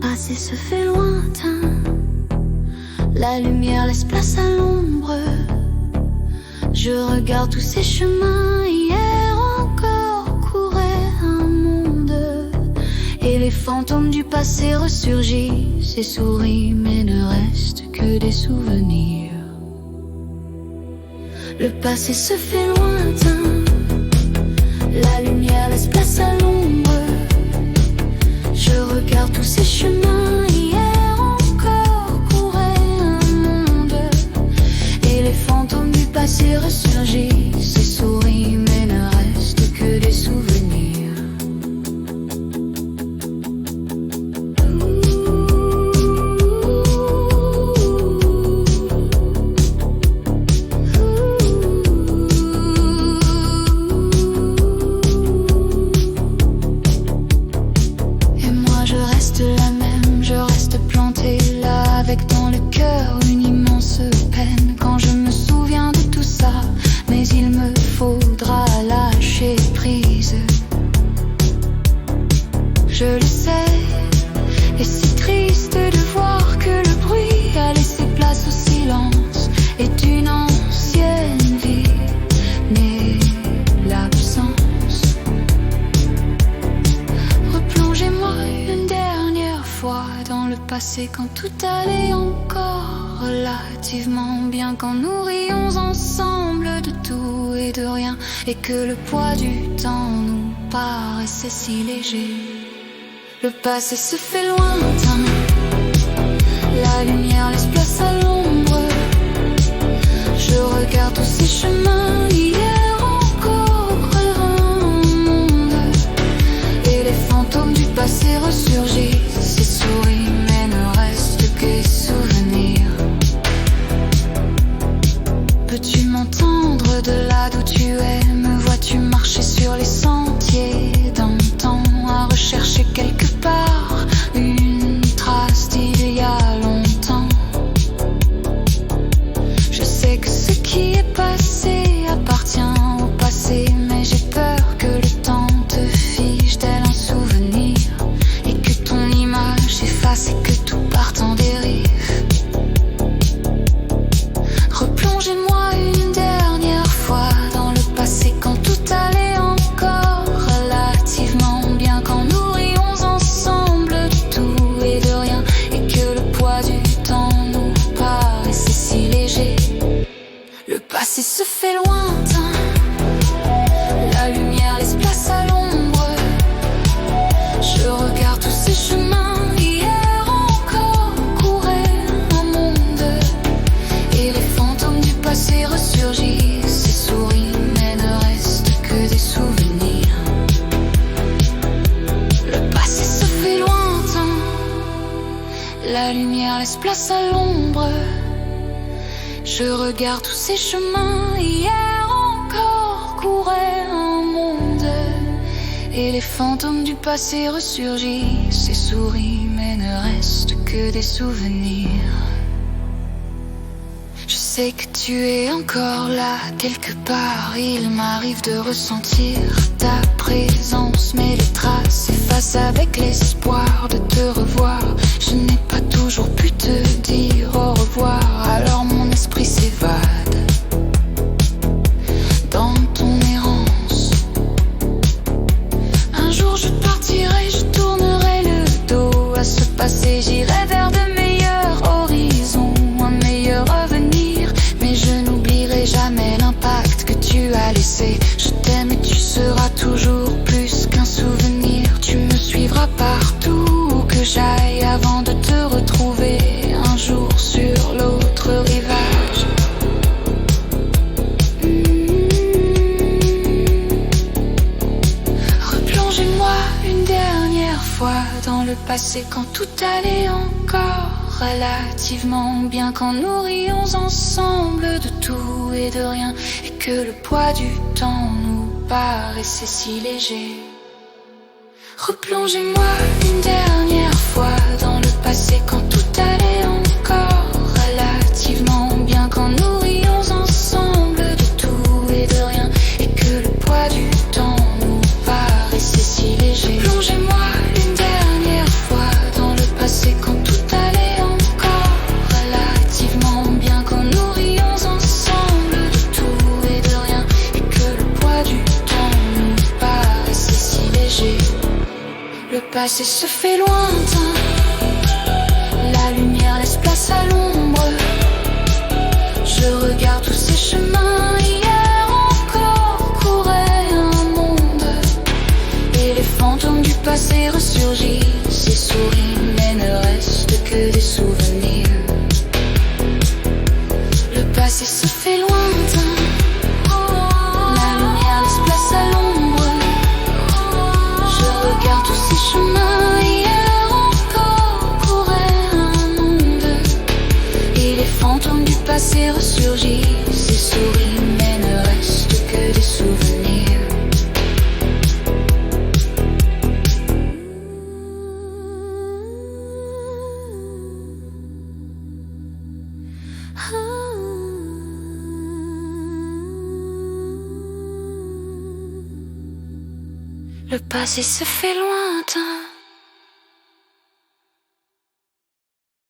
passé se fait lointain. La lumière laisse place à l'ombre. Je regarde tous ces chemins. Hier encore courait un monde, et les fantômes du passé ressurgissent et sourient, mais ne restent que des souvenirs. Le passé se fait lointain. La lumière laisse place à l'ombre. Je regarde tous ces chemins. Hier encore courait un monde, et les fantômes du passé ressurgissent et sourient, mais ne restent que des souvenirs. Et moi je reste la même, je reste plantée là, avec dans le cœur une immense peine. Quand je me souviens de tout ça, mais il me faudra lâcher prise. Je le sais, et si triste de voir que le bruit a laissé place au silence, et d'une ancienne vie née l'absence. Replongez-moi une dernière fois dans le passé, quand tout allait encore relativement bien, quand nous rions ensemble de tout et de rien, et que le poids du temps nous paraissait si léger. Le passé se fait lointain. La lumière laisse place à l'ombre. Je regarde tous ces chemins. Hier encore courait un monde, et les fantômes du passé ressurgissent et sourient, mais ne restent que des souvenirs. Peux-tu m'entendre de là d'où tu es? Me vois-tu marcher sur les sentiers d'antan, à rechercher quelque part une trace d'il y a longtemps? Je sais que ce qui est passé appartient au passé, mais j'ai peur que le temps te fige tel un souvenir, et que ton image efface et que tout parte en dérive. Replongez-moi une dernière fois dans le passé, quand tout allait encore relativement bien, quand nous rions ensemble de tout et de rien, et que le poids du temps nous paraissait si léger. Le passé se fait lointain. La lumière laisse place à l'ombre. Je regarde tous ces chemins. Hier encore courait un monde, et les fantômes du passé ressurgissent et sourient, mais ne restent que des souvenirs. Le passé se fait lointain. La lumière laisse place à l'ombre. Je regarde tous ces chemins. Hier encore courait un monde, et les fantômes du passé ressurgissent et sourient, mais ne restent que des souvenirs. Je sais que tu es encore là quelque part. Il m'arrive de ressentir ta présence, mais les traces s'effacent avec l'espoir de te revoir. Je n'ai pas toujours pu te dire au revoir, alors mon esprit s'évade dans ton errance. Un jour je partirai, je tournerai le dos à ce passé. J'irai vers de meilleurs horizons, un meilleur avenir, mais je n'oublierai jamais l'impact que tu as laissé. Je t'aime et tu seras toujours plus qu'un souvenir. Tu me suivras partout où que j'aille, avant de te retrouver un jour sur l'autre rivage. Replongez-moi une dernière fois dans le passé, quand tout allait encore relativement bien, quand nous rions ensemble de tout et de rien, et que le poids du temps nous paraissait si léger. Replongez-moi une dernière fois dans le passé, quand tout allait encore relativement bien, quand nous rions ensemble de tout et de rien, et que le poids du temps nous paraissait si léger. Replongez-moi une dernière fois dans le passé, passé se fait lointain. La lumière laisse place à l'ombre. Je regarde tous ces chemins. Hier encore courait un monde. Et les fantômes du passé ressurgissent et sourient, mais ne restent que des souvenirs. Le passé se fait lointain. La lumière laisse place à l'ombre. Je regarde tous ces chemins. Hier encore courait un monde. Et les fantômes du passé ressurgissent et sourient, mais ne restent que des souvenirs. Le passé se fait lointain.